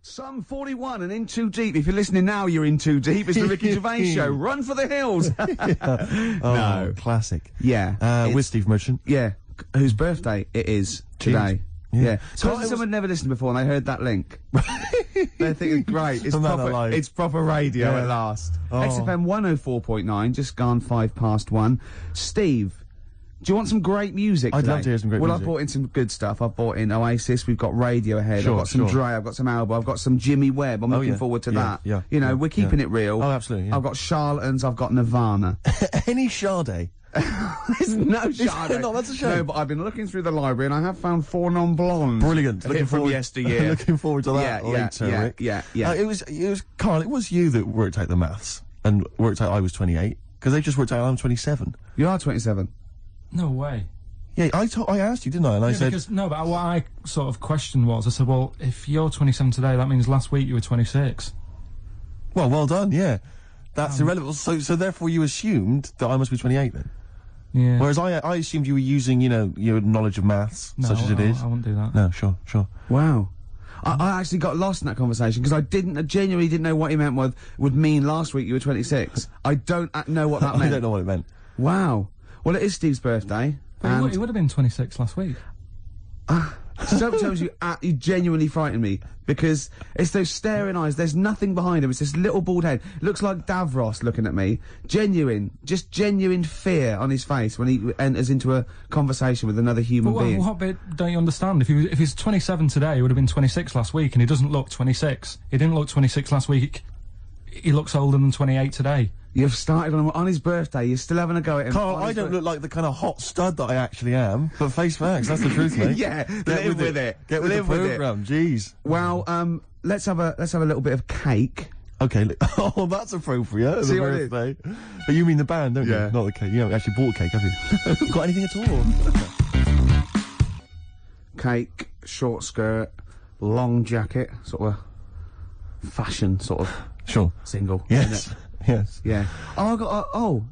Sum 41 and In Too Deep. If you're listening now, you're in too deep. It's the Ricky Gervais Show. Run for the hills. Oh, no. Classic. Yeah. With Steve Merchant. Yeah. Whose birthday it is today. Yeah. So someone never listened before and they heard that link. They're thinking, great, it's proper radio at last. Oh. XFM 104.9, just gone 1:05. Steve, do you want some great music today? I'd love to hear some great music. Well, I've bought in some good stuff. I've bought in Oasis, we've got Radiohead, I've got some Dre, I've got some Alba, I've got some Jimmy Webb. I'm looking forward to that. Yeah, you know, we're keeping it real. Oh, absolutely. Yeah. I've got Charlatans, I've got Nirvana. Any Sade? There's no Sade. No, that's a shame. No, but I've been looking through the library and I have found 4 non-blondes. Brilliant. Looking from yesteryear. Looking forward to that later, Rick. Yeah. Carl, it was you that worked out the maths and worked out I was 28, because they just worked out I'm 27. You are 27. No way. Yeah, I asked you, didn't I? And I said... But what I sort of questioned was, I said, well, if you're 27 today, that means last week you were 26. Well done, yeah. That's irrelevant. So therefore you assumed that I must be 28 then? Yeah. Whereas I assumed you were using, you know, your knowledge of maths, such as it is. I wouldn't do that. No, sure. Wow. I actually got lost in that conversation because I genuinely didn't know what he meant would mean last week you were 26. I don't know what that meant. I don't know what it meant. Wow. Well, it is Steve's birthday. But he would have been 26 last week. Sometimes you genuinely frighten me because it's those staring eyes. There's nothing behind him. It's this little bald head. Looks like Davros looking at me. Genuine fear on his face when he enters into a conversation with another human being. What bit don't you understand? If he's 27 today, he would have been 26 last week, and he doesn't look 26. He didn't look 26 last week. He looks older than 28 today. You've started on his birthday, you're still having a go at him. Carl, I don't look like the kind of hot stud that I actually am, but face facts, that's the truth, mate. Yeah, live with it. Get with the programme, jeez. Well, let's have a little bit of cake. Okay, oh, that's appropriate, as a birthday. But you mean the band, don't you? Not the cake. You haven't actually bought a cake, have you? Got anything at all? Cake, short skirt, long jacket, sort of fashion, sort of. Sure. Single. Yes. Yes. Yeah. Oh,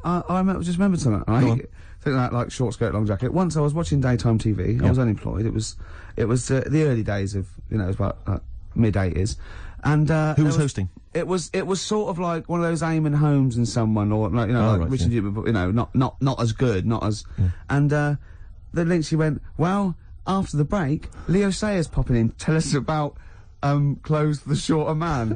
I just remembered something. Right? Think that like short skirt, long jacket. Once I was watching daytime TV. I was unemployed. It was the early days of it was about mid-80s, and who was hosting? It was sort of like one of those Eamon Holmes and someone, or like Richard Jupiter, but not as good, not as. Yeah. And the Lindsay went, well, after the break, Leo Sayers popping in, tell us about clothes for the shorter man.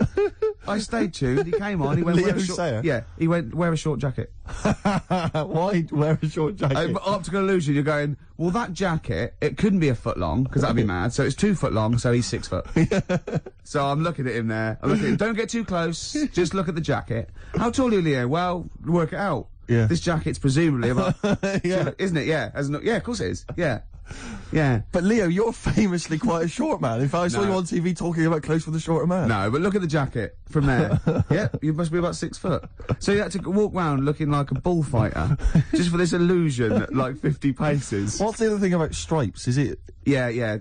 I stayed tuned. He came on. He went, Leo Sayer? Yeah. He went, wear a short jacket. Why wear a short jacket? Optical illusion. You're going, well, that jacket, it couldn't be a foot long, because that'd be mad. So it's 2 foot long, so he's 6 foot. So I'm looking at him there. I'm looking at him. Don't get too close. Just look at the jacket. How tall are you, Leo? Well, work it out. Yeah. This jacket's presumably about... Isn't it? Yeah. Yeah, of course it is. Yeah. Yeah. But Leo, you're famously quite a short man. In fact, I saw you on TV talking about clothes for the shorter man. No, but look at the jacket from there. Yeah, you must be about 6 foot. So you had to walk round looking like a bullfighter, just for this illusion at like 50 paces. What's the other thing about stripes? Is it... Yeah,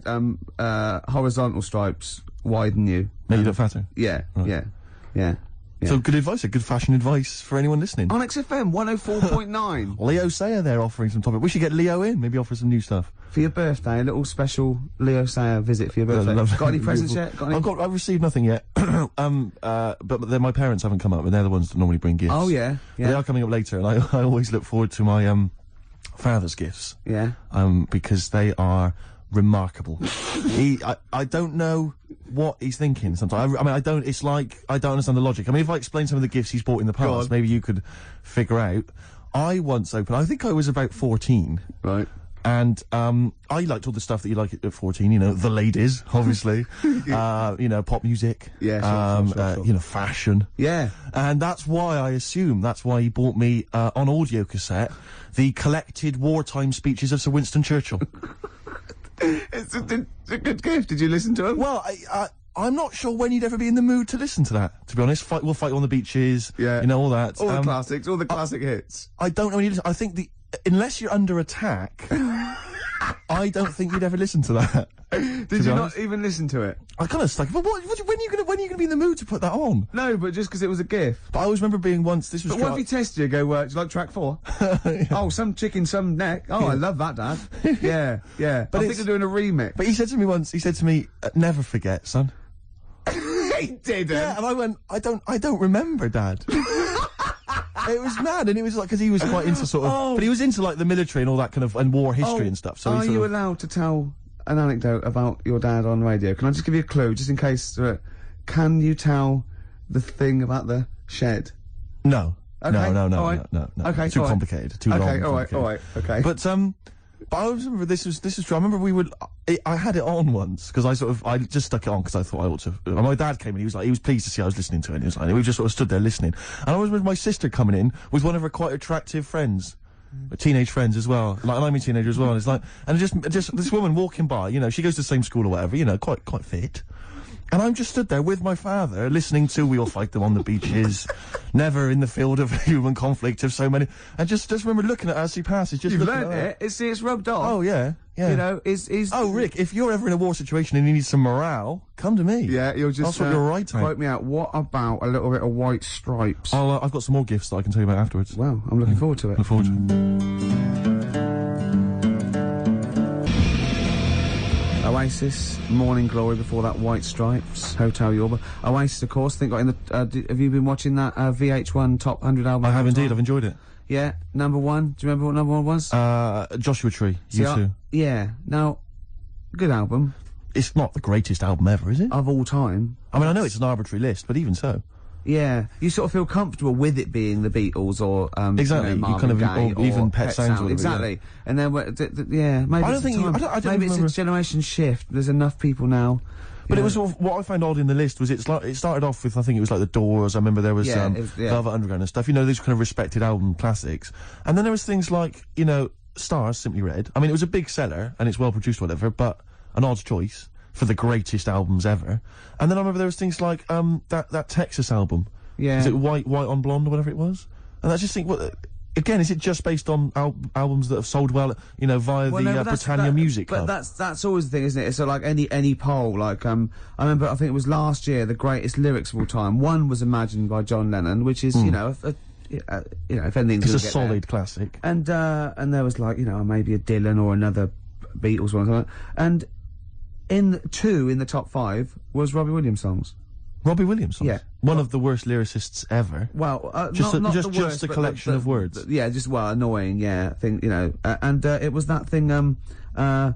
horizontal stripes widen you. Make you look fatter? Yeah, right. Yeah. So good advice, good fashion advice for anyone listening. On XFM 104.9. Leo Sayer there offering some topic. We should get Leo in, maybe offer some new stuff. For your birthday, a little special Leo Sayer visit for your birthday. Got any presents yet? I've received nothing yet. But then my parents haven't come up, and they're the ones that normally bring gifts. Oh yeah. They are coming up later, and I always look forward to my father's gifts. Yeah. Because they are remarkable. I don't know what he's thinking sometimes. I don't understand the logic. I mean, if I explain some of the gifts he's bought in the past, maybe you could figure out. I once opened, I think I was about 14. Right. And, I liked all the stuff that you like at 14, you know, the ladies, obviously, you know, pop music. Yeah, sure. You know, fashion. Yeah. And that's why he bought me, on audio cassette, the collected wartime speeches of Sir Winston Churchill. It's a good gift. Did you listen to him? Well, I'm not sure when you'd ever be in the mood to listen to that, to be honest. We'll fight on the beaches. Yeah. You know, all that. All the classics, all the classic hits. I don't know when you listen. I think unless you're under attack, I don't think you'd ever listen to that. Did you not even listen to it? I kind of stuck. But when are you gonna be in the mood to put that on? No, but just because it was a gift. But I always remember being once. This was. But what if he tested you? Go, do you like track 4? Yeah. Oh, some chicken, some neck. Oh, I love that, Dad. Yeah. But I think they're doing a remix. But he said to me once. He said to me, "Never forget, son." he didn't. Yeah, and I went, I don't remember, Dad. It was mad, and it was like, because he was quite into sort of, but he was into like the military and all that kind of, and war history and stuff. So are you allowed to tell an anecdote about your dad on radio? Can I just give you a clue, just in case? Can you tell the thing about the shed? No. Okay. No. Okay, too complicated. Too long. Okay, all right. Okay. But I remember this was true. I remember I had it on once because I just stuck it on because I thought I ought to. And my dad came in. He was pleased to see I was listening to it. And he was like, we just sort of stood there listening. And I was with my sister coming in with one of her quite attractive friends. Teenage friends as well, like, and I'm a teenager as well. And it's like, and just this woman walking by, you know, she goes to the same school or whatever, you know, quite fit. And I'm just stood there with my father, listening to "We All Fight Them on the Beaches," "Never in the Field of Human Conflict" of so many, and just remember looking at her as she passes. Just you've learned it. It's rubbed off. Oh yeah. You know, is. Oh, Rick, if you're ever in a war situation and you need some morale, come to me. Yeah, you'll just. That's what you're right. Quote me out. What about a little bit of White Stripes? I've got some more gifts that I can tell you about afterwards. Well, I'm looking forward to it. Look forward to it. Oasis, Morning Glory, before that White Stripes, Hotel Yorba. Oasis, of course, think got in the, have you been watching that VH1 Top 100 album? I have indeed, I've enjoyed it. Yeah, number one, do you remember what number one was? Joshua Tree, U2. Yeah, now, good album. It's not the greatest album ever, is it? Of all time. I mean, I know it's an arbitrary list, but even so. Yeah, you sort of feel comfortable with it being the Beatles or exactly. You know, you kind of Gaye or even or Pet Sounds. Exactly, Yeah. And then maybe I don't think maybe remember. it's a generation shift. There's enough people now. But it was sort of, what I found odd in the list was it started off with, I think it was like the Doors. I remember there was Velvet Underground and stuff. You know, these kind of respected album classics. And then there was things like, you know, Stars, Simply Red. I mean, it was a big seller and it's well produced, whatever, but an odd choice for the greatest albums ever. And then I remember there was things like that Texas album. Yeah. Is it White on Blonde or whatever it was? And I just think, again, is it just based on albums that have sold well, you know, via the Britannia Music Club? But that's always the thing, isn't it? It's like any poll. Like I remember, I think it was last year, the greatest lyrics of all time. One was Imagined by John Lennon, which is you know, if anything, it's a solid classic. And there was like, you know, maybe a Dylan or another Beatles one, or something. And in the top 5 was Robbie Williams songs. Robbie Williams songs? Yeah. One of the worst lyricists ever. Well, just not the worst, just a collection of words. Yeah, just, annoying, yeah. Thing, you know, and it was that thing, a man,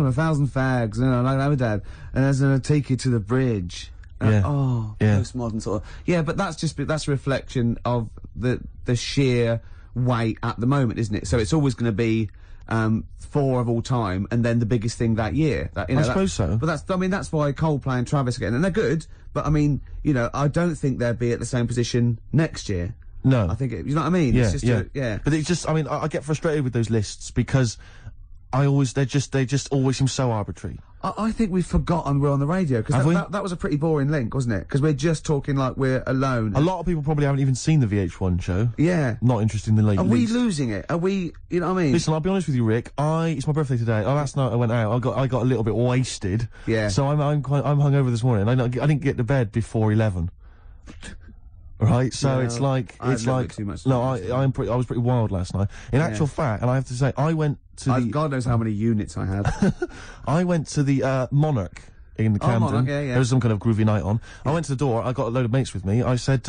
a thousand fags, you know, like I'm a dad, and there's gonna take you to the bridge. Postmodern sort of. Yeah, but that's a reflection of the sheer weight at the moment, isn't it? So it's always gonna be, 4 of all time, and then the biggest thing that year. That, you know, I suppose so. But that's why Coldplay and Travis again, and they're good, but I mean, you know, I don't think they'll be at the same position next year. No. I think, you know what I mean? Yeah, it's just But it's just, I mean, I get frustrated with those lists because they just always seem so arbitrary. I think we've forgotten we're on the radio, because that was a pretty boring link, wasn't it? Because we're just talking like we're alone. A lot of people probably haven't even seen the VH1 show. Yeah. Not interested in the late Are we losing it? Are we, you know what I mean? Listen, I'll be honest with you, Rick. It's my birthday today. Last night I went out. I got a little bit wasted. Yeah. So I'm hungover this morning. I didn't get to bed before 11. Right, so it's like too much no, I was pretty wild last night. In actual fact, and I have to say, I went to God knows how many units I had. I went to the Monarch in Camden. Monarch, yeah. There was some kind of groovy night on. I went to the door. I got a load of mates with me. I said,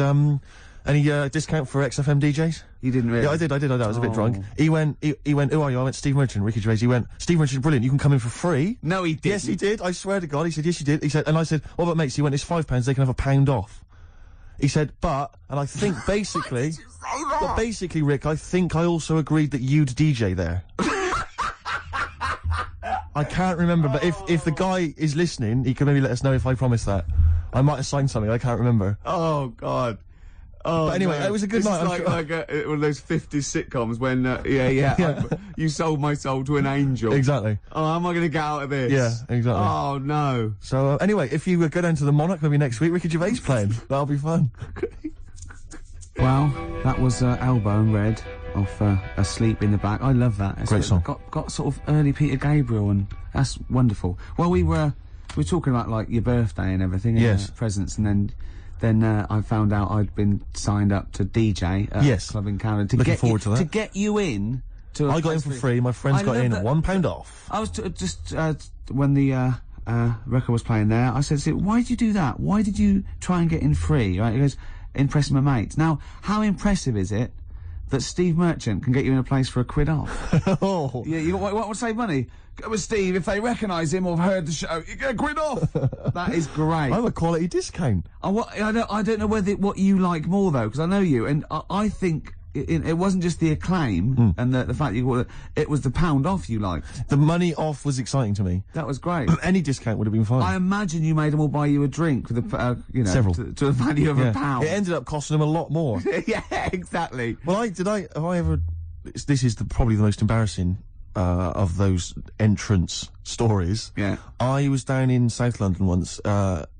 any discount for XFM DJs? You didn't really? Yeah, I did. I was a bit drunk. He went, who are you? I went, Steve Merchant, Ricky Gervais. He went, Steve Merchant, brilliant. You can come in for free. No, he didn't. Yes, he did. I swear to God. He said, yes, you did. He said, and I said, what about mates? He went, it's £5. They can have £1 off. He said, and I think basically, but basically, Rick, I think I also agreed that you'd DJ there. I can't remember, but if the guy is listening, he can maybe let us know if I promised that. I might have signed something, I can't remember. Oh, God. Oh, but anyway, it was a good night. It's like one of those 50s sitcoms when, you sold my soul to an angel. Exactly. Oh, how am I going to get out of this? Yeah, exactly. Oh, no. So, anyway, if you go down to the Monarch maybe next week, Ricky Gervais playing. That'll be fun. Well, that was Elbow and Red off Asleep in the Back. I love that. Great song. Got sort of early Peter Gabriel, and that's wonderful. Well, we were talking about, like, your birthday and everything. Yes. And, presents, and then I found out I'd been signed up to DJ at a club in Camden. Looking forward to that. To get you in to I got in for free, my friends got in, £1 off. I was just when the record was playing there. I said, why did you do that? Why did you try and get in free? Right? He goes, impressing my mates. Now, how impressive is it that Steve Merchant can get you in a place for £1 off? Oh. Yeah, you what would save money? Go with Steve. If they recognise him or have heard the show, you get £1 off. That is great. I'm a quality discount. I don't know what you like more though, because I know you, and I think it wasn't just the acclaim and the fact it was the £1 off you liked. The money off was exciting to me. That was great. Any discount would have been fine. I imagine you made them all buy you a drink for the several to the value of £1. It ended up costing them a lot more. Yeah, exactly. Well, have I ever? This is probably the most embarrassing of those entrance stories. Yeah. I was down in South London once,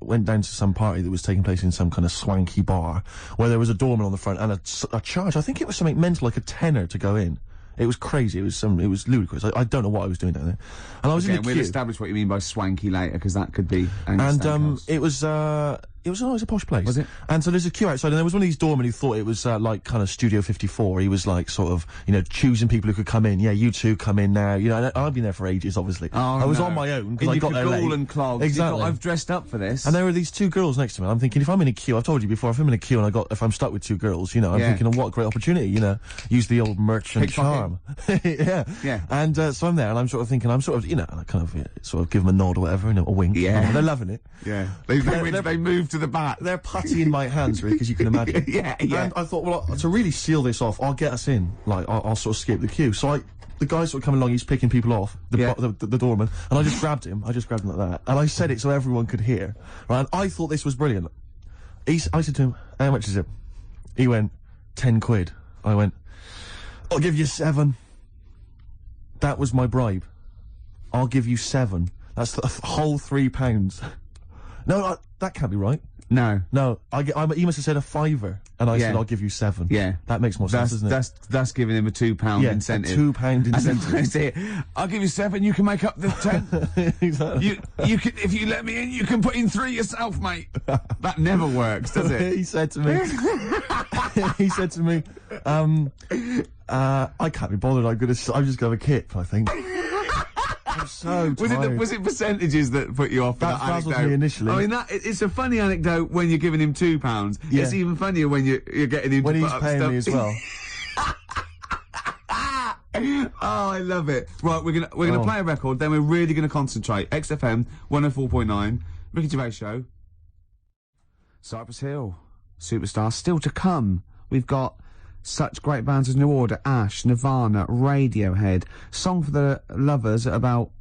went down to some party that was taking place in some kind of swanky bar, where there was a doorman on the front and a charge. I think it was something mental, like £10 to go in. It was crazy. It was ludicrous. I don't know what I was doing down there. And I was in the queue. We'll establish what you mean by swanky later, because that could be. It was a posh place. Was it? And so there's a queue outside, and there was one of these doormen who thought it was like kind of Studio 54. He was like sort of, choosing people who could come in. Yeah, you two come in now. And I've been there for ages, obviously. Oh, I was on my own because I got there late. And clogs. Exactly. I've dressed up for this. And there were these two girls next to me. I'm thinking, if I'm in a queue, I've told you before, if I'm in a queue and if I'm stuck with two girls, I'm thinking, what a great opportunity, use the old merchant charm. Yeah. And so I'm there, and I'm sort of thinking, and I kind of sort of give them a nod or whatever, a wink. Yeah. They're loving it. Yeah. They move to the back. They're putty in my hands, really, because you can imagine. Yeah. And I thought, well, to really seal this off, I'll get us in. Like, I'll sort of skip the queue. So the guy sort of coming along, he's picking people off, the doorman, and I just grabbed him. like that. And I said it so everyone could hear. Right? And I thought this was brilliant. I said to him, how much is it? He went, £10. I went, I'll give you 7. That was my bribe. I'll give you 7. That's the whole £3. No, that can't be right. No. He must have said a £5, and I said I'll give you 7. Yeah, that makes more sense, doesn't it? That's giving him a £2 incentive. A £2 incentive. I'll give you 7. You can make up the 10. Exactly. You can, if you let me in, you can put in 3 yourself, mate. That never works, does it? He said to me. I can't be bothered. I'm just gonna have a kip, I think. I'm so tired. Was it percentages that put you off? That frazzled me initially. I mean, it's a funny anecdote when you're giving him £2. Yeah. It's even funnier when you're getting him when to he's put up paying stuff. me as well. Oh, I love it. Right, we're gonna play a record, then we're really gonna concentrate. XFM 104.9, Ricky Gervais Show. Cypress Hill, Superstar, still to come. We've got such great bands as New Order, Ash, Nirvana, Radiohead. Song for the Lovers at about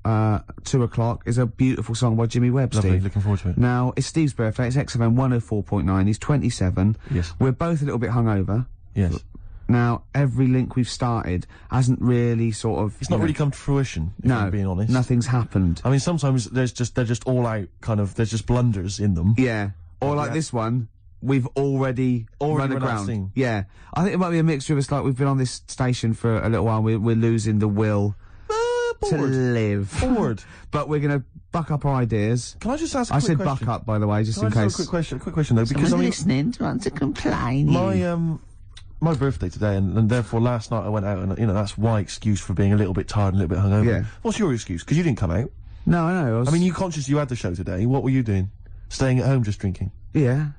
2 o'clock is a beautiful song by Jimmy Webb. Lovely, Steve. looking forward to it. Now, it's Steve's birthday, it's XFM 104.9, he's 27. Yes. We're both a little bit hungover. Yes. Now, every link we've started hasn't really sort of... It's not really come to fruition, if I'm being honest. Nothing's happened. I mean, sometimes they're just all out, there's just blunders in them. Yeah. Or like this one, we've already run aground. Yeah. I think it might be a mixture of us, like we've been on this station for a little while, we're losing the will to live. Bored. But we're going to buck up our ideas. Can I just ask a quick question? I said buck up, by the way, just in case. Can I just ask a quick question though, because listening to want to complain. My birthday today, and therefore last night I went out, and that's my excuse for being a little bit tired and a little bit hungover. Yeah. What's your excuse? Because you didn't come out. No, I know. I mean, you conscious you had the show today. What were you doing? Staying at home just drinking? Yeah.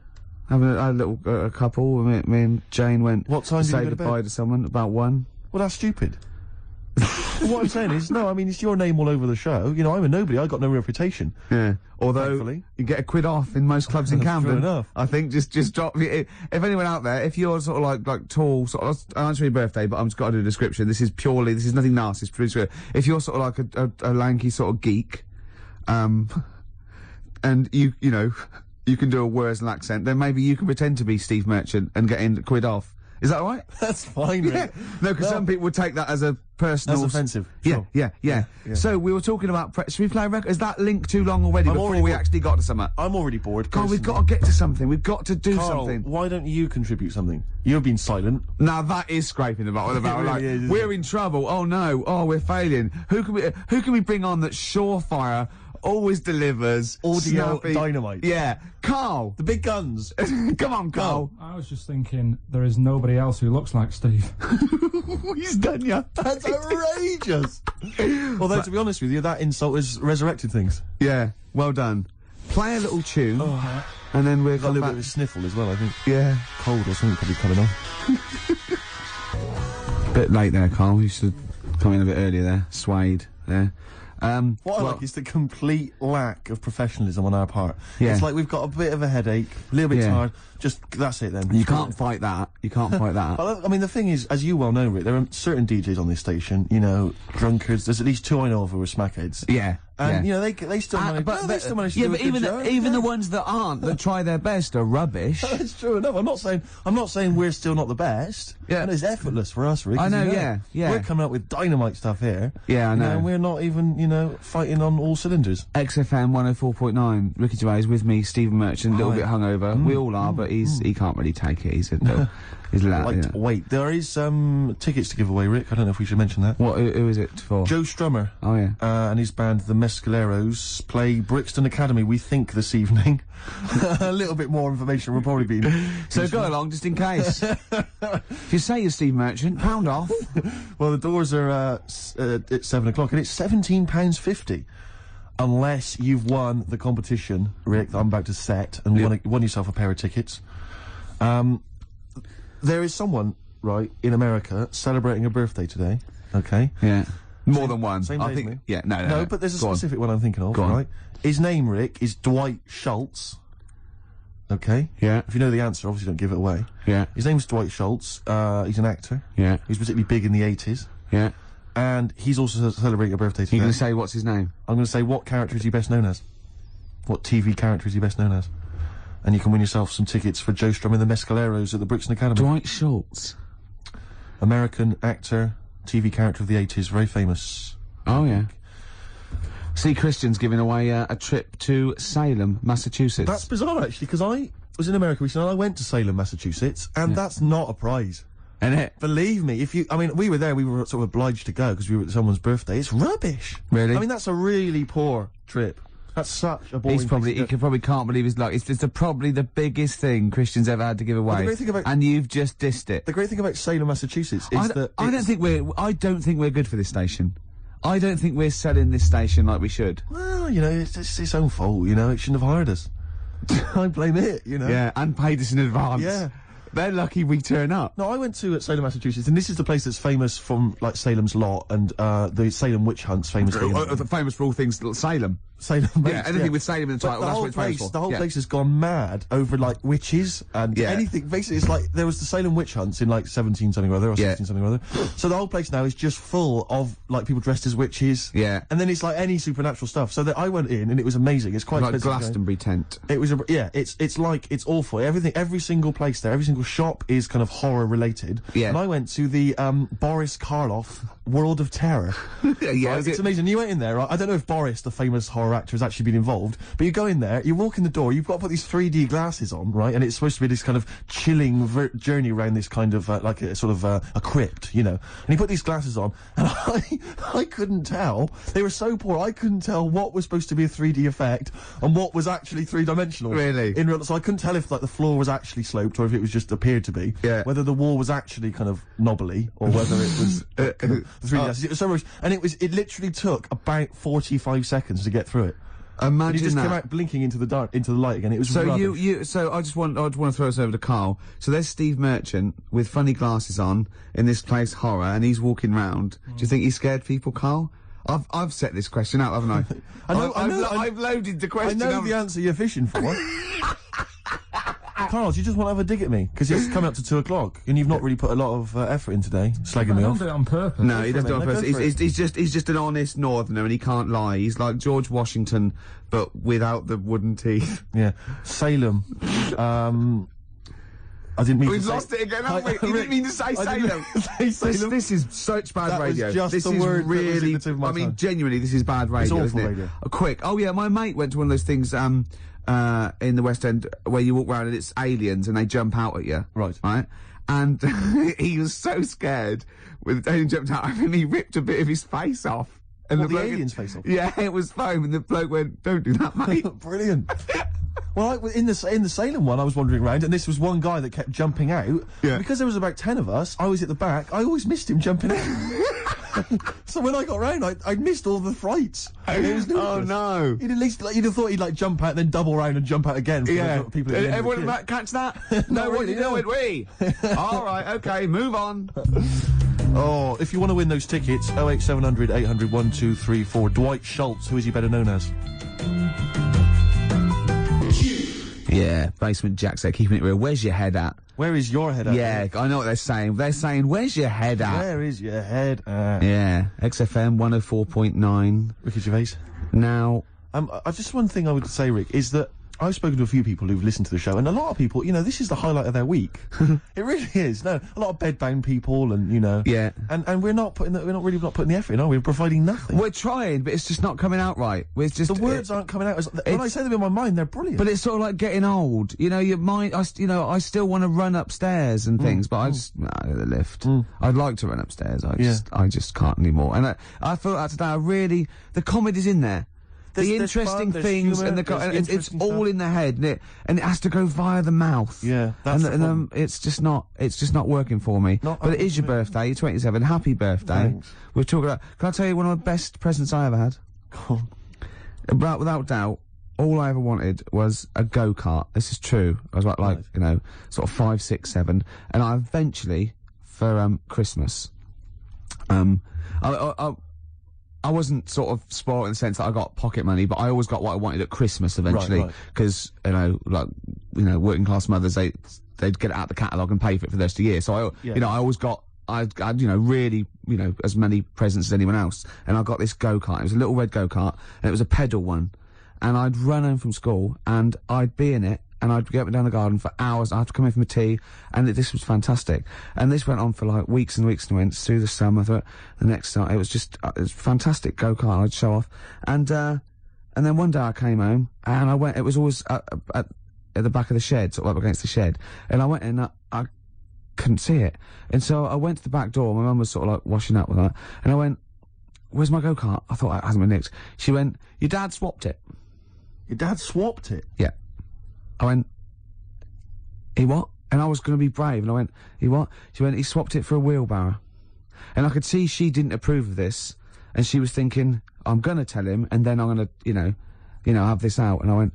Having a little couple. Me and Jane went. What time did you go to bed? Say goodbye to someone about 1. Well, that's stupid. What I'm saying is, no, I mean, it's your name all over the show. I'm a nobody. I got no reputation. Yeah. Although, thankfully. you get £1 off in most clubs in Camden. True enough. I think just drop... If anyone out there, if you're sort of like tall, sort of... I'll answer your birthday, but I've just got to do a description. This is nothing nasty. It's pretty. If you're sort of like a lanky sort of geek, and you can do a Wurzel accent, then maybe you can pretend to be Steve Merchant and get in £1 off. Is that all right? That's fine, really. Yeah. No, because some people would take that as a personal... That's offensive. Yeah, Sure. yeah. So we were talking about... Should we play a record? Is that link too long already before we actually got to something? I'm already bored. God, we've got to get to something. We've got to do Carl, something. why don't you contribute something? You've been silent. Now that is scraping the bottom about really is, we're in trouble. Oh no. Oh, we're failing. Who can we bring on that's surefire? Always delivers. Audio snappy. dynamite. Yeah. Carl. The big guns. Come on, Carl. I was just thinking, there is nobody else who looks like Steve. He's done ya. That's outrageous. Although, to be honest with you, that insult has resurrected things. Yeah. Well done. Play a little tune, and then we'll Got a come little back. bit of a sniffle as well, I think. Yeah. Cold or something probably coming on. Bit late there, Carl. You should come in a bit earlier there. Suede there. What I like is the complete lack of professionalism on our part. Yeah. It's like we've got a bit of a headache, a little bit Yeah. tired, just, that's it then. You can't fight that. You can't fight that. I mean, the thing is, as you well know, Rick, there are certain DJs on this station, you know, drunkards. There's at least 2 I know of who are smackheads. Yeah. And, you know, they still manage, they still manage to do a good job. Even the ones that aren't, that try their best, are rubbish. That's true enough. I'm not saying we're still not the best. Yeah. And it's effortless for us, Rick. I as know, you yeah. We're coming up with dynamite stuff here. Yeah, I know. And we're not even, you know, fighting on all cylinders. XFM 104.9. Ricky Gervais with me, Stephen Merchant, a little Hi. bit hungover. We all are, but he can't really take it. He's allowed. Wait, there is tickets to give away, Rick. I don't know if we should mention that. What? Who is it for? Joe Strummer. Oh yeah. And his band, the Mescaleros, play Brixton Academy, we think, this evening. A little bit more information will probably be... So go along, just in case. If you say you're Steve Merchant, pound off. Well, the doors are at 7 o'clock, and it's £17.50. Unless you've won the competition, Rick, that I'm about to set, and won yourself a pair of tickets. There is someone, right, in America, celebrating a birthday today, okay? Yeah. More than one. Same day I as think. me. Yeah. No. No, but there's a specific one I'm thinking of, right? His name, Rick, is Dwight Schultz. Okay? Yeah. If you know the answer, obviously don't give it away. Yeah. His name's Dwight Schultz. He's an actor. Yeah. He was particularly big in the 80s. Yeah. And he's also celebrating a birthday today. You're going to say what's his name? I'm going to say, what character is he best known as? What TV character is he best known as? And you can win yourself some tickets for Joe Strum and the Mescaleros at the Brixton Academy. Dwight Schultz. American actor, TV character of the 80s, very famous. Oh, yeah. See, Christian's giving away a trip to Salem, Massachusetts. That's bizarre, actually, because I was in America recently, and I went to Salem, Massachusetts, and that's not a prize. Isn't it? Believe me, I mean, we were there, we were sort of obliged to go because we were at someone's birthday. It's rubbish. Really? I mean, that's a really poor trip. That's such a boring He probably can't believe his luck. It's probably the biggest thing Christian's ever had to give away. The great thing about, and you've just dissed it. The great thing about Salem, Massachusetts is that I don't think we're good for this station. I don't think we're selling this station like we should. Well, you know, it's its own fault, you know, it shouldn't have hired us. I blame it, you know. Yeah, and paid us in advance. Yeah. They're lucky we turn up. No, I went to Salem, Massachusetts, and this is the place that's famous from, like, Salem's Lot and the Salem witch hunts, famous Famous for all things Salem. Salem. Yeah, anything with Salem in the title, that's what it's famous for. The whole place has gone mad over, like, witches and anything. Basically, it's like, there was the Salem witch hunts in, like, 17-something or other, or 16-something or other. So the whole place now is just full of, like, people dressed as witches. Yeah. And then it's, like, any supernatural stuff. So I went in, and it was amazing. It's quite like expensive. Glastonbury tent. It was, it's awful. Every single place there, every single shop is kind of horror related. Yeah. And I went to the, Boris Karloff World of Terror. Yeah, Right? It's amazing. You went in there, right? I don't know if Boris, the famous horror actor, has actually been involved, but you go in there, you walk in the door, you've got to put these 3D glasses on, right? And it's supposed to be this kind of chilling journey around this kind of, like a sort of, a crypt, you know? And you put these glasses on, and I couldn't tell. They were so poor, I couldn't tell what was supposed to be a 3D effect and what was actually three-dimensional. Really? So I couldn't tell if, like, the floor was actually sloped or if it was just appeared to be. Yeah. Whether the wall was actually kind of knobbly or whether it was kind of the 3D glasses. It was so much, and it literally took about 45 seconds to get through it. Imagine you just that. came out blinking into the light again. It was rubbish. So I just want to throw us over to Carl. So there's Steve Merchant with funny glasses on in this place horror, and he's walking round. Do you think he scared people, Carl? I've set this question out, haven't I? I've loaded the question. I know the answer you're fishing for. Carl, do you just want to have a dig at me? Because it's coming up to 2 o'clock, and you've not really put a lot of effort in today, slagging me I off. don't do it on purpose. No, he doesn't do it on purpose. He's just an honest northerner, and he can't lie. He's like George Washington, but without the wooden teeth. Yeah. Salem. I didn't mean We've to say... lost it again, haven't we? You didn't mean to say Salem. This is such bad radio. Was just this the is word that was in really. the tip of my I mean, tongue. genuinely, this is bad radio. It's awful isn't it? radio. Quick. Oh yeah, my mate went to one of those things in the West End where you walk around and it's aliens and they jump out at you. Right. Right. And he was so scared when the alien jumped out and he ripped a bit of his face off. And What, the bloke- alien's face off? Yeah, it was foam, and the bloke went, "Don't do that, mate." Brilliant. Well, in the Salem one, I was wandering around, and this was one guy that kept jumping out. Yeah. Because there was about 10 of us, I was at the back, I always missed him jumping out. So when I got round, I missed all the frights. It was oh no! You'd at least, you'd have thought he'd like jump out, then double round and jump out again. For the people. Everyone catch that? No, what did you know it? We. All right, okay, move on. Oh, if you want to win those tickets, 08700 800 1234. Dwight Schultz, who is he better known as? Yeah, Basement Jack's there, keeping it real. Where's your head at? Where is your head at? Yeah, I know what they're saying. They're saying, where's your head at? Where is your head at? Yeah, XFM 104.9. Ricky Gervais. Now, just one thing I would say, Rick, is that I've spoken to a few people who've listened to the show, and a lot of people, you know, this is the highlight of their week. It really is. No, a lot of bedbound people, and you know, yeah, and we're not putting the effort in, are we? We're providing nothing. We're trying, but it's just not coming out right. We're just the words aren't coming out. When I say them in my mind, they're brilliant. But it's sort of like getting old. You know, your mind. I still want to run upstairs and things, but I just the lift. I'd like to run upstairs. I just can't anymore. And I felt that today. The comedy's in there. The interesting things and it's all in the head, and it has to go via the mouth. Yeah, that's and it's just not working for me. But it is your birthday. You're 27. Happy birthday. Thanks. We're talking about. Can I tell you one of the best presents I ever had? But without doubt, all I ever wanted was a go-kart. This is true. I was like you know, sort of 5, 6, 7, and I eventually for Christmas, I wasn't sort of spoiled in the sense that I got pocket money, but I always got what I wanted at Christmas eventually, because working class mothers, they'd get it out the catalogue and pay for it for the rest of the year. So I always got really as many presents as anyone else, and I got this go-kart. It was a little red go-kart, and it was a pedal one, and I'd run home from school and I'd be in it. And I'd get up and down the garden for hours. I had to come in from a tea, and this was fantastic. And this went on for like weeks and weeks and weeks through the summer. The next night, it was just it was fantastic go-kart. I'd show off, and then one day I came home and I went. It was always at the back of the shed, sort of up against the shed. And I went in, I couldn't see it, and so I went to the back door. My mum was sort of like washing up with that, and I went, "Where's my go-kart?" I thought it hasn't been nicked. She went, "Your dad swapped it." Your dad swapped it? Yeah. I went, he what? And I was going to be brave, and I went, he what? She went, he swapped it for a wheelbarrow. And I could see she didn't approve of this, and she was thinking, I'm going to tell him, and then I'm going to, have this out. And I went,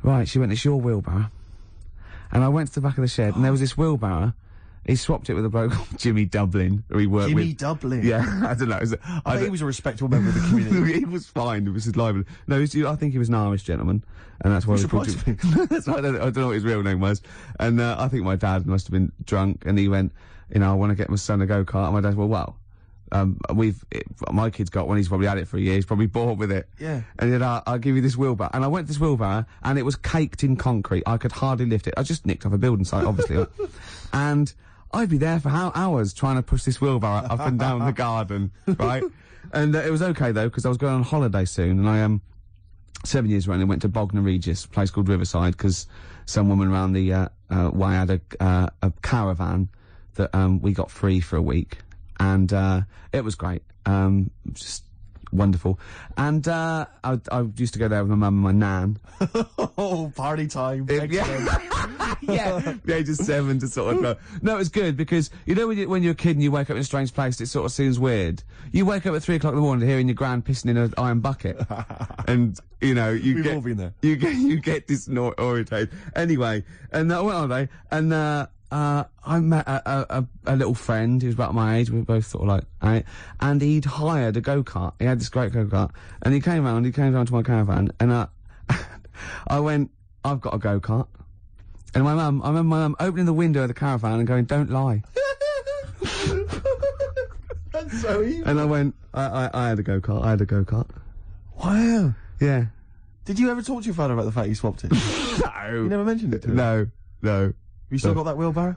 right. She went, it's your wheelbarrow. And I went to the back of the shed, and there was this wheelbarrow. He swapped it with a bloke called Jimmy Dublin, who he worked with. Jimmy Dublin? Yeah, I don't know. I think he was a respectable member of the community. He was fine. It was his lively. No, I think he was an Irish gentleman, and that's why he surprised me. That's why I don't know what his real name was. And I think my dad must have been drunk, and he went, I want to get my son a go-kart. And my dad said, my kid's got one. He's probably had it for a year. He's probably bored with it. Yeah. And he said, I'll give you this wheelbarrow. And I went to this wheelbarrow, and it was caked in concrete. I could hardly lift it. I just nicked off a building site, obviously. And I'd be there for hours trying to push this wheelbarrow up and down the garden, right? And it was okay, though, because I was going on holiday soon, and I 7 years running, went to Bognor Regis, a place called Riverside, because some woman around the way had a caravan that we got free for a week, and it was great, just wonderful. And I used to go there with my mum and my nan. Oh, party time! Yeah, the age of 7 to sort of go. No, it was good because when you're a kid and you wake up in a strange place, it sort of seems weird. You wake up at 3 o'clock in the morning hearing your gran pissing in an iron bucket, and We've all been there. You get disorientated. Anyway, and I went on holiday, and I met a little friend who was about my age. We were both sort of like, right, and he'd hired a go-kart. He had this great go-kart, and he came down to my caravan, and I went, I've got a go-kart. And I remember my mum opening the window of the caravan and going, don't lie. That's so evil. And I went, I had a go-kart. Wow. Yeah. Did you ever talk to your father about the fact you swapped it? No. You never mentioned it to him? No. You still got that wheelbarrow?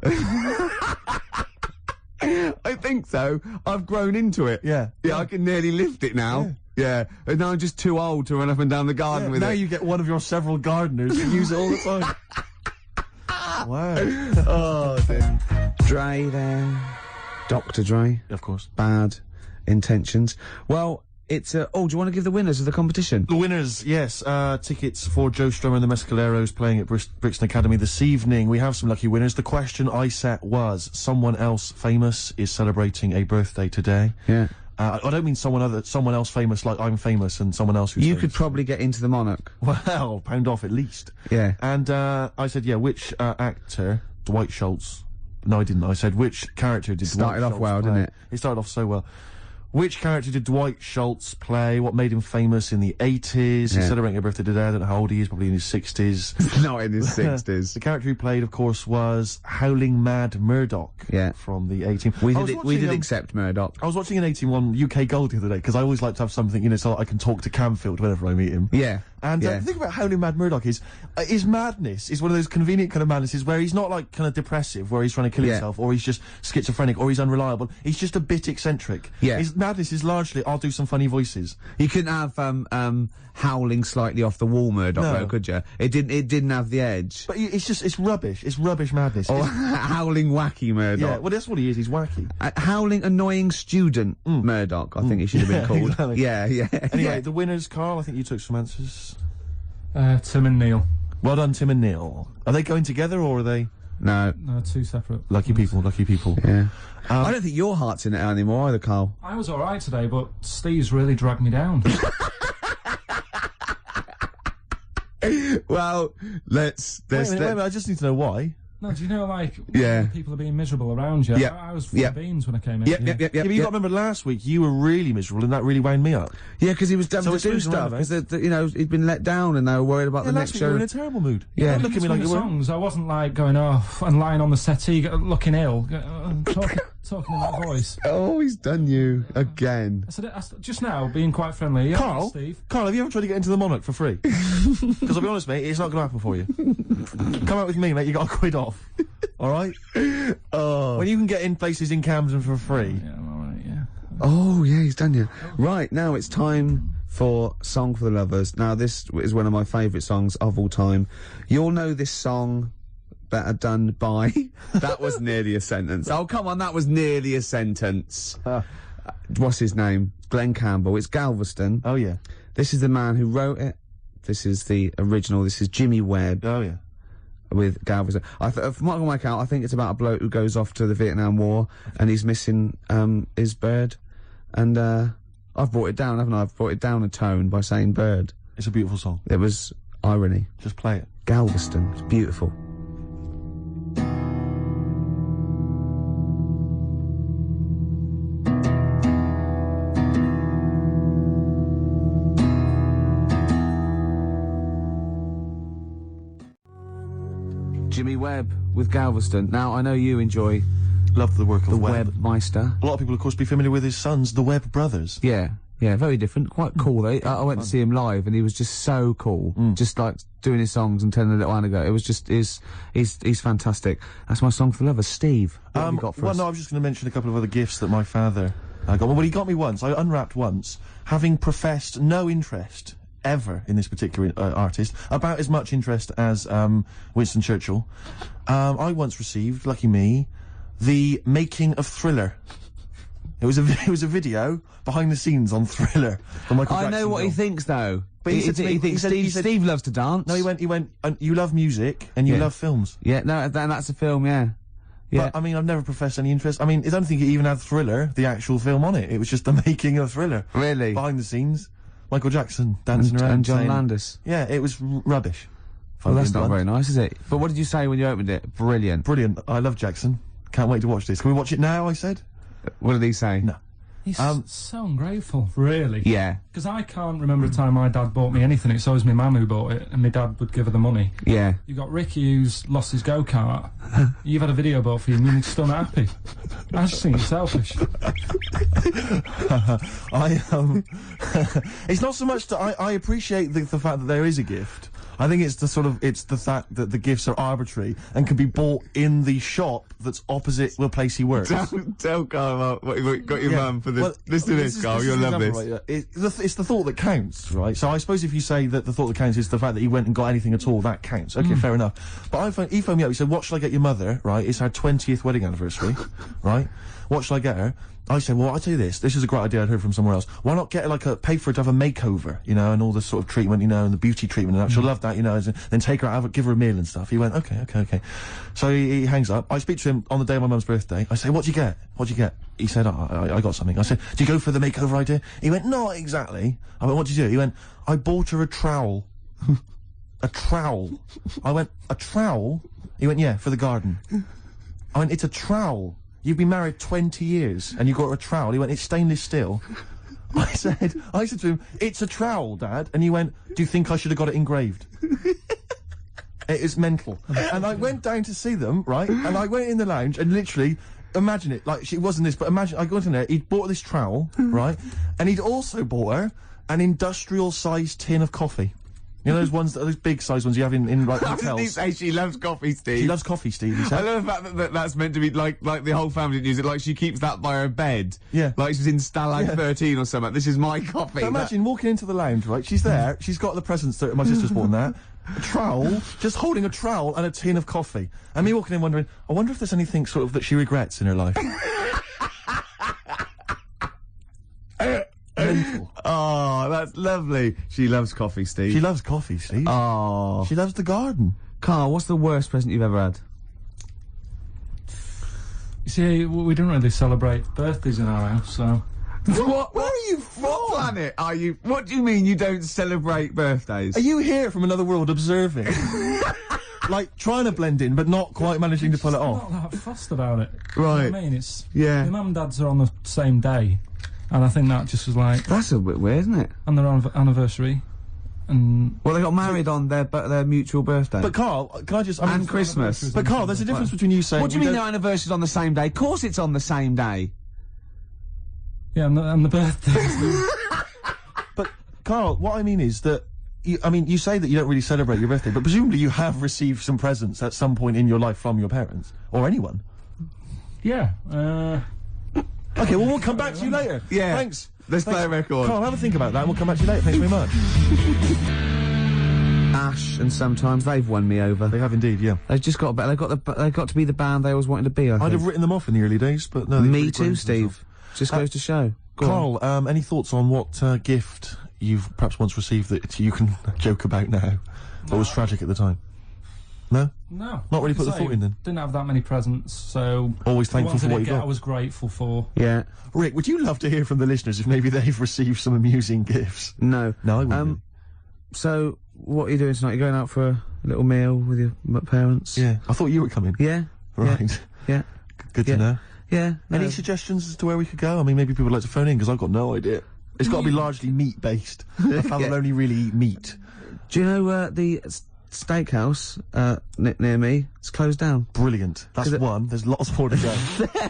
I think so. I've grown into it. Yeah. Yeah, I can nearly lift it now. Yeah. And now I'm just too old to run up and down the garden with it. Now you get one of your several gardeners and use it all the time. Wow. Oh, dear. Dre there. Dr. Dre. Of course. Bad intentions. Well, it's, do you want to give the winners of the competition? The winners, yes. Tickets for Joe Strummer and the Mescaleros playing at Brixton Academy this evening. We have some lucky winners. The question I set was, someone else famous is celebrating a birthday today. Yeah. I don't mean someone else famous like I'm famous and someone else who's You famous. could probably get into the Monarch. Well, pound off at least. Yeah. And I said, yeah, which actor, Dwight Schultz? No, I didn't. I said, which character did Started Dwight off Schultz well, play? didn't it? It started off so well. Which character did Dwight Schultz play? What made him famous in the 80s? He's celebrating a birthday today. I don't know how old he is, probably in his 60s. Not in his 60s. The character he played, of course, was Howling Mad Murdoch. Yeah. From the 18... We did accept Murdoch. I was watching an 18-1 UK Gold the other day, because I always like to have something, you know, so I can talk to Camfield whenever I meet him. Yeah. And the thing about Howling Mad Murdoch is, his madness is one of those convenient kind of madnesses where he's not like kind of depressive, where he's trying to kill himself, or he's just schizophrenic, or he's unreliable. He's just a bit eccentric. Yeah. His madness is largely, I'll do some funny voices. You couldn't have howling slightly off the wall Murdoch, though, could you? It didn't have the edge. But it's rubbish. It's rubbish madness. Or howling wacky Murdoch. Yeah, well, that's what he is. He's wacky. Howling annoying student Murdoch, I think he should have been called. Exactly. Yeah. Anyway, the winners, Carl, I think you took some answers. Tim and Neil. Well done, Tim and Neil. Are they going together, or are they... No. No, two separate. Lucky people. Yeah. I don't think your heart's in it anymore either, Carl. I was alright today, but Steve's really dragged me down. Well, wait a minute, I just need to know why. No, do you know, like, Yeah. when people are being miserable around you? Yeah. I was full of beans when I came in. Yep. Yeah, but you got to remember last week you were really miserable, and that really wound me up. Yeah, because he was having So to do it's moving stuff, around, because, you know, he'd been let down and they were worried about the last next week you were show. in a terrible mood. Yeah. Look at me like you were. songs. I wasn't like going off and lying on the settee, looking ill, talking in that voice. Oh, he's done you again. I said just now, being quite friendly. Yeah, Carl, Steve. Carl, have you ever tried to get into the Monarch for free? Because I'll be honest, mate, it's not going to happen for you. Come out with me, mate. You got a quid off. All right. Oh. When you can get in places in Camden for free. Yeah, I'm alright. Yeah. Oh, yeah, he's done you. Right, now it's time for Song for the Lovers. Now, this is one of my favourite songs of all time. You'll know this song better done by... That was nearly a sentence. Oh, come on, that was nearly a sentence. What's his name? Glenn Campbell. It's Galveston. Oh, yeah. This is the man who wrote it. This is the original. This is Jimmy Webb. Oh, yeah. With Galveston. From what I can work out, I think it's about a bloke who goes off to the Vietnam War and he's missing his bird. And I've brought it down, haven't I? I've brought it down a tone by saying bird. It's a beautiful song. It was irony. Just play it. Galveston. It's beautiful. Jimmy Webb with Galveston. Now, I know you enjoy Love the work of the Webb. Webmeister. A lot of people, of course, be familiar with his sons, the Webb brothers. Yeah, very different. Quite cool, though. I went to see him live, and he was just so cool. Just like doing his songs and telling a little anecdote. It was just, he's fantastic. That's my song for lovers. Steve, what have you got for us? No, I was just going to mention a couple of other gifts that my father got. Well, he got me once. I unwrapped once, having professed no interest ever in this particular artist, about as much interest as Winston Churchill. I once received, lucky me, the making of Thriller. It was a video behind the scenes on Thriller. From Michael Jackson I know what film. he thinks, though. But he said to me- he said- Steve loves to dance. No, he went. You love music and you love films. Yeah, no, that's a film. Yeah. But I mean, I've never professed any interest. I mean, I don't think it even had Thriller, the actual film, on it. It was just the making of Thriller. Really? Behind the scenes, Michael Jackson dancing around. And John saying, Landis. Yeah, it was rubbish. Well, that's not very nice, is it? But what did you say when you opened it? Brilliant. Brilliant. I love Jackson. Can't wait to watch this. Can we watch it now, I said? What did he say? No. He's so ungrateful, really. Yeah. Because I can't remember a time my dad bought me anything. It's always my mum who bought it, and my dad would give her the money. Yeah. You got Ricky who's lost his go-kart. You've had a video bought for you, and you're still not happy. I just think it's selfish. It's not so much that I appreciate the fact that there is a gift. I think it's the fact that the gifts are arbitrary and can be bought in the shop that's opposite the place he works. Tell Carl about what you got your mum for this. Well, Listen to this, Carl. You'll love this. Right, it's the thought that counts, right? So I suppose if you say that the thought that counts is the fact that he went and got anything at all, that counts. Okay, fair enough. But he phoned me up. He said, "What shall I get your mother?" Right? It's our 20th wedding anniversary, right? What shall I get her? I said, well, I'll tell you this is a great idea I'd heard from somewhere else. Why not get pay for her to have a makeover, you know, and all this sort of treatment, you know, and the beauty treatment and that. She'll love that, you know, and then take her out, give her a meal and stuff. He went, okay. So he hangs up. I speak to him on the day of my mum's birthday. I say, what'd you get? He said, I got something. I said, do you go for the makeover idea? He went, not exactly. I went, what'd you do? He went, I bought her a trowel. A trowel. I went, a trowel? He went, yeah, for the garden. I went, it's a trowel. You've been married 20 years and you got her a trowel. He went, it's stainless steel. I said to him, it's a trowel, Dad. And he went, do you think I should have got it engraved? It is mental. And I went down to see them, right? And I went in the lounge and literally, imagine it, like, she wasn't this, but imagine, I got in there, he'd bought this trowel, right? And he'd also bought her an industrial-sized tin of coffee. You know those ones, those big-sized ones you have in like hotels. Did he say she loves coffee, Steve? She loves coffee, Steve. He said. I love the fact that's meant to be like the whole family didn't use it. Like she keeps that by her bed. Yeah. Like she's in Stalag 13 or something. This is my coffee. So imagine walking into the lounge, right? She's there. She's got the presents that my sister's bought and that. A trowel, just holding a trowel and a tin of coffee. And me walking in wondering, I wonder if there's anything sort of that she regrets in her life. Mental. Oh, that's lovely. She loves coffee, Steve. She loves coffee, Steve. Oh. She loves the garden. Carl, what's the worst present you've ever had? You see, we didn't really celebrate birthdays in our house, so... What? Where are you from? What planet are you? What do you mean you don't celebrate birthdays? Are you here from another world observing? Like, trying to blend in, but not quite managing to pull it off? I'm not that fussed about it. Right. You know what I mean? It's... Yeah. My mum and dad's are on the same day. And I think that just was like... That's a bit weird, isn't it? On their anniversary. And... Well, they got married on their mutual birthday. But Carl, can I just... and Christmas. But Carl, there's a difference between you saying... What do you mean their anniversary's on the same day? Of course it's on the same day. Yeah, and the birthday. But, Carl, what I mean is that... you say that you don't really celebrate your birthday, but presumably you have received some presents at some point in your life from your parents. Or anyone. Yeah, Okay, well, we'll come back to you later. Yeah. Thanks. Let's play a record. Carl, have a think about that and we'll come back to you later. Thanks very much. Ash and Sometimes, they've won me over. They have indeed, yeah. They've just got better. They've got to be the band they always wanted to be, I think. I'd have written them off in the early days, but no. Me too, Steve. Just goes to show. Carl, any thoughts on what gift you've perhaps once received that you can joke about now, but was tragic at the time? No? No. Not really put the thought in then? Didn't have that many presents, so... Always thankful for what you got. I was grateful for. Yeah. Rick, would you love to hear from the listeners if maybe they've received some amusing gifts? No. No, I wouldn't. So, what are you doing tonight? You going out for a little meal with your parents? Yeah. I thought you were coming. Yeah. Right. Yeah. Good to know. Yeah. Any suggestions as to where we could go? I mean, maybe people would like to phone in, because I've got no idea. It's got to be largely meat-based. A family will only really eat meat. Do you know, the steakhouse near me, it's closed down. Brilliant. That's one. There's lots more to go.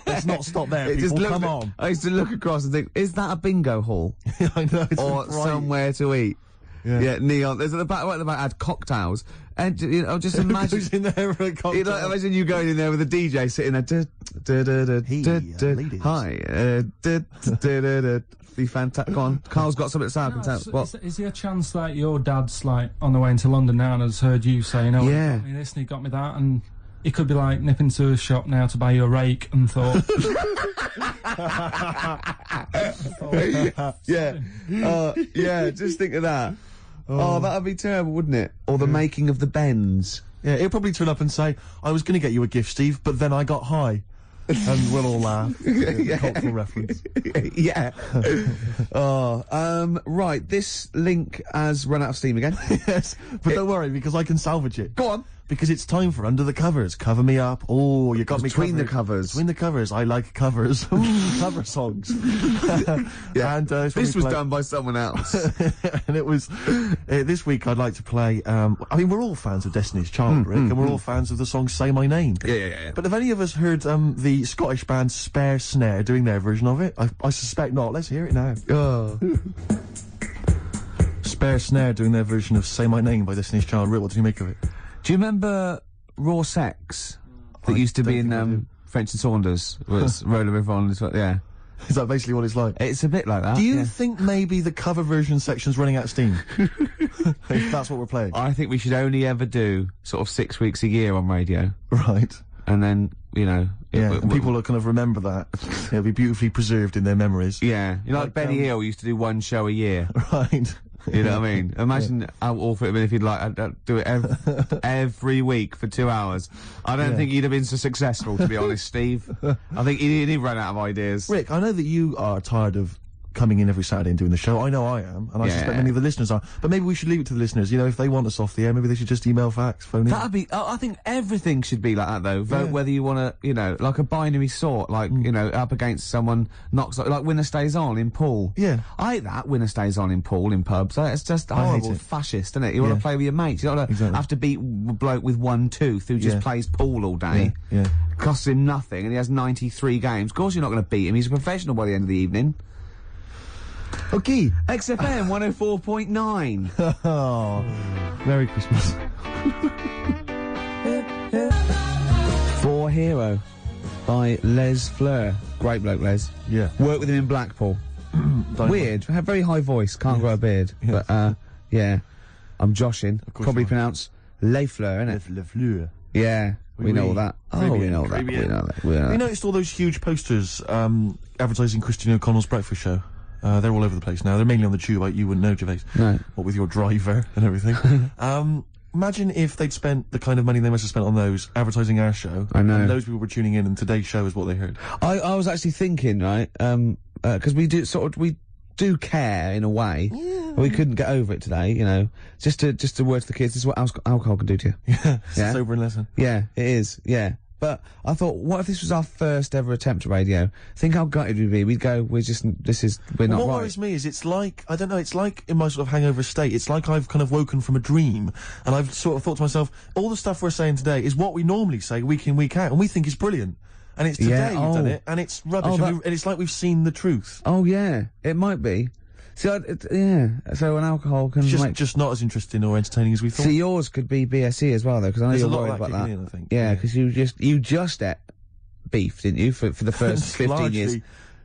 Let's not stop there, people. Come on. I used to look across and think, is that a bingo hall? I know. It's or somewhere to eat? Yeah. Neon. There's at the back. Right at the back had cocktails, and you know, just imagine. Who's in there for a cocktail? You know, imagine you going in there with a DJ sitting there. Hi. Be fantastic. Go on. Carl's got something to say. I can tell. What? Is there a chance that your dad's like on the way into London now and has heard you saying, "Oh, yeah, he got me this and he got me that," and he could be like nipping to a shop now to buy you a rake and thought, yeah, just think of that. Oh, that'd be terrible, wouldn't it? Or the making of the Bends. Yeah, he'll probably turn up and say, I was going to get you a gift, Steve, but then I got high. And we'll all laugh. Cultural reference. Yeah. Right, this link has run out of steam again. Yes, but don't worry, because I can salvage it. Go on. Because it's time for Under the Covers. Cover me up. Oh, you got me Between the covers. Between the covers. I like covers. Cover songs. Yeah. And this was done by someone else. And it was... this week I'd like to play... I mean, we're all fans of Destiny's Child, Rick, and we're all fans of the song Say My Name. Yeah. But have any of us heard the Scottish band Spare Snare doing their version of it? I suspect not. Let's hear it now. Oh. Spare Snare doing their version of Say My Name by Destiny's Child. Rick, what did you make of it? Do you remember Raw Sex that used to be in French and Saunders? Was Roller River on as well? Yeah. Is that basically what it's like? It's a bit like that. Do you think maybe the cover version section's running out of steam? If that's what we're playing. I think we should only ever do sort of 6 weeks a year on radio. Right. And then, you know, Yeah, and people will kind of remember that. It'll be beautifully preserved in their memories. Yeah, you know, like Benny Hill used to do one show a year. Right. You know what I mean? Imagine how awful it'd been if he'd like do it every week for 2 hours. I don't think he'd have been so successful, to be honest, Steve. I think he'd run out of ideas. Rick, I know that you are tired of coming in every Saturday and doing the show. I know I am, and I suspect many of the listeners are. But maybe we should leave it to the listeners. You know, if they want us off the air, maybe they should just email, fax, phone in. That'd be. I think everything should be like that, though. Vote whether you want to, you know, like a binary sort, like you know, up against someone knocks, like winner stays on in pool. Yeah, I hate that winner stays on in pool in pubs. It's just horrible, fascist, isn't it? You want to play with your mates. You don't want to have to beat a bloke with one tooth who just plays pool all day. Yeah, costs him nothing, and he has 93 games. Of course, you're not going to beat him. He's a professional by the end of the evening. Okay. XFM 104.9. Oh, Merry Christmas. For Hero by Les Fleur. Great bloke, Les. Yeah. Worked with him in Blackpool. Weird. Had very high voice. Can't grow a beard. Yeah. But, yeah. I'm joshing. Probably pronounced Les Fleur, innit? Les Fleur. Yeah. We know all that. Caribbean, we know that. We know that. You noticed all those huge posters advertising Christine O'Connell's breakfast show? They're all over the place now. They're mainly on the tube, like you wouldn't know, Gervais. No. What with your driver and everything. Imagine if they'd spent the kind of money they must have spent on those advertising our show. I know. And those people were tuning in, and today's show is what they heard. I was actually thinking, right, because we do care in a way. Yeah. We couldn't get over it today, you know. Just a word to the kids. This is what alcohol can do to you. Yeah. It's a sobering lesson. Yeah, it is. Yeah. But I thought, what if this was our first ever attempt at radio? Think how gutted we'd be. We'd go, we're not right. What worries me is it's like, I don't know, it's like in my sort of hangover state, it's like I've kind of woken from a dream, and I've sort of thought to myself, all the stuff we're saying today is what we normally say week in, week out, and we think is brilliant. And it's today we've done it, and it's rubbish, and it's like we've seen the truth. Oh yeah, it might be. See, so an alcohol can just not as interesting or entertaining as we thought. See, yours could be BSE as well, though, because I know you're worried about that. I think. Yeah, because you just ate beef, didn't you, for the first 15 years?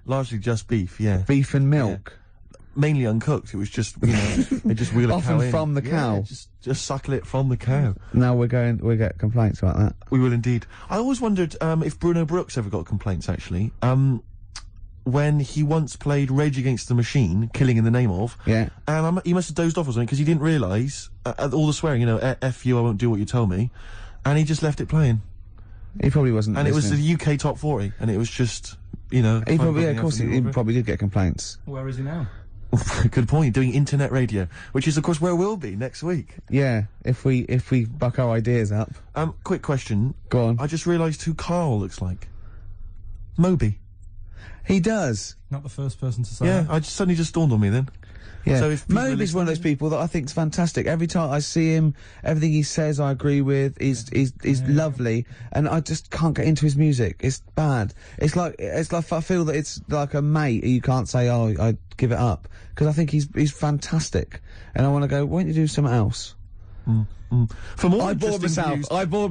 Largely just beef, yeah. Beef and milk. Yeah. Mainly uncooked. It was just, you know, they just wheel a cow in. From the cow. Just suckle it from the cow. Now we get complaints about that. We will indeed. I always wondered if Bruno Brooks ever got complaints, actually. When he once played Rage Against the Machine, Killing in the Name of, and he must have dozed off or something, because he didn't realise all the swearing, you know, F you, I won't do what you tell me, and he just left it playing. He probably wasn't And listening. It was the UK Top 40, and it was just, you know... He probably, of course, he probably did get complaints. Where is he now? Good point, doing internet radio, which is, of course, where we'll be next week. Yeah, if we buck our ideas up. Quick question. Go on. I just realised who Carl looks like. Moby. He does. Not the first person to say that. that. Suddenly just dawned on me then. Yeah. So if Moby's one of those people that I think's fantastic. Every time I see him, everything he says I agree with. He's lovely, and I just can't get into his music. It's bad. It's like I feel that it's like a mate who you can't say, oh, I give it up, because I think he's fantastic, and I want to go, why don't you do something else? For more I bored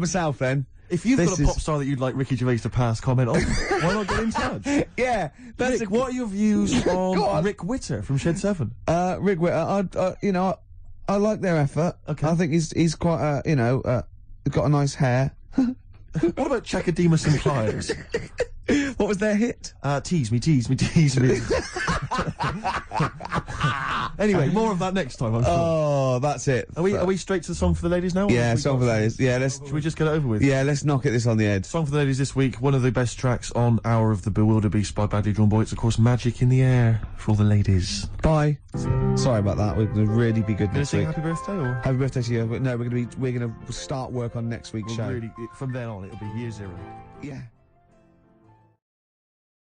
myself then. If you've got a pop star that you'd like Ricky Gervais to pass comment on, why not get in touch? Yeah, that's Rick, what are your views on Rick Witter from Shed 7? Rick Witter, you know, I like their effort. Okay. I think he's quite, you know, got a nice hair. What about Chakademus and Pliers? What was their hit? Tease me, tease me, tease me. Anyway, more of that next time, I'm sure. Oh, that's it. Are we straight to the song for the ladies now? Yeah, song for the ladies. Yeah, should we just get it over with? Yeah, let's knock this on the head. Song for the ladies this week, one of the best tracks on Hour of the Bewilderbeast by Badly Drawn Boy. It's, of course, Magic in the Air for all the ladies. Bye. Sorry about that. We're going to really be good next week. Happy birthday, or? Happy birthday to you. But no, we're going to start work on next week's show. Really, from then on, it'll be year zero. Yeah.